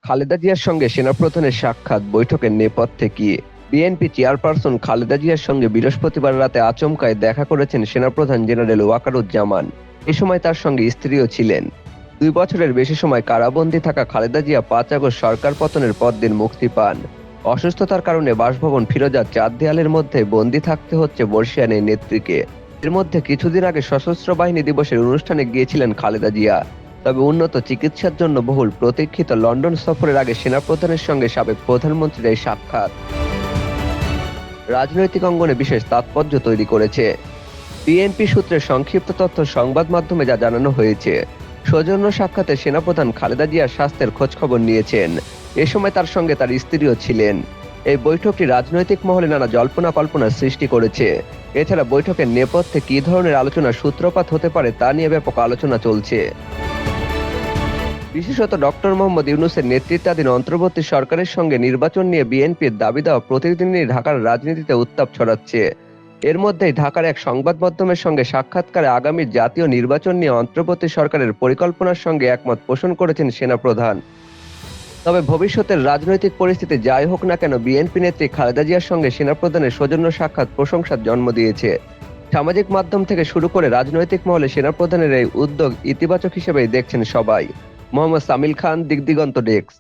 খালেদা জিয়ার সঙ্গে সেনাপ্রধানের সাক্ষাৎ বৈঠকের নেপথ্যে কি? বিএনপি চেয়ারপারসন খালেদা জিয়ার সঙ্গে বৃহস্পতিবার রাতে আচমকায় দেখা করেছেন সেনাপ্রধান জেনারেল ওয়াকারুজ্জামান। এ সময় তার সঙ্গে স্ত্রীও ছিলেন। ২ বছরের বেশি সময় কারাবন্দী থাকা খালেদা জিয়া ৫ আগস্ট সরকার পতনের পর দিন মুক্তি পান। অসুস্থতার কারণে বাসভবন ফিরোজার ৪ দেয়ালের মধ্যে বন্দী থাকতে হচ্ছে বর্ষিয়ান এই নেত্রীকে। এর মধ্যে কিছুদিন আগে সশস্ত্র বাহিনী দিবসের অনুষ্ঠানে গিয়েছিলেন খালেদা জিয়া। তবে উন্নত চিকিৎসার জন্য বহুল প্রতীক্ষিত লন্ডন সফরের আগে সেনাপ্রধানের সঙ্গে সাবেক প্রধানমন্ত্রীর এই সাক্ষাৎ রাজনৈতিক অঙ্গনে বিশেষ তাৎপর্য তৈরি করেছে। বিএনপি সূত্রে সংক্ষিপ্ত তথ্য সংবাদ মাধ্যমে যা জানানো হয়েছে, সৌজন্য সাক্ষাতে সেনাপ্রধান খালেদা জিয়ার স্বাস্থ্যের খোঁজখবর নিয়েছেন। এ সময় তার সঙ্গে তার স্ত্রীও ছিলেন। এই বৈঠকটি রাজনৈতিক মহলে নানা জল্পনা কল্পনার সৃষ্টি করেছে। এছাড়া বৈঠকের নেপথ্যে কী ধরনের আলোচনার সূত্রপাত হতে পারে তা নিয়ে ব্যাপক আলোচনা চলছে। বিশেষত ডক্টর মোহাম্মদ ইউনূসের নেতৃত্বাধীন অন্তর্বর্তী সরকারের সঙ্গে নির্বাচন নিয়ে বিএনপির দাবি দেওয়া প্রতিদিনই ঢাকার রাজনীতিতে উত্তাপ ছড়াচ্ছে। এর মধ্যেই ঢাকার এক সংবাদ মাধ্যমের সঙ্গে সাক্ষাৎকারে আগামী জাতীয় নির্বাচন নিয়ে অন্তর্বর্তী সরকারের পরিকল্পনার সঙ্গে একমত পোষণ করেছেন সেনাপ্রধান। তবে ভবিষ্যতের রাজনৈতিক পরিস্থিতি যাই হোক না কেন, বিএনপি নেত্রী খালেদা জিয়ার সঙ্গে সেনাপ্রধানের সৌজন্য সাক্ষাৎ প্রশংসার জন্ম দিয়েছে। সামাজিক মাধ্যম থেকে শুরু করে রাজনৈতিক মহলে সেনাপ্রধানের এই উদ্যোগ ইতিবাচক হিসেবেই দেখছেন সবাই। মোহাম্মদ সামিল খান, দিগদিগন্ত ডেস্ক।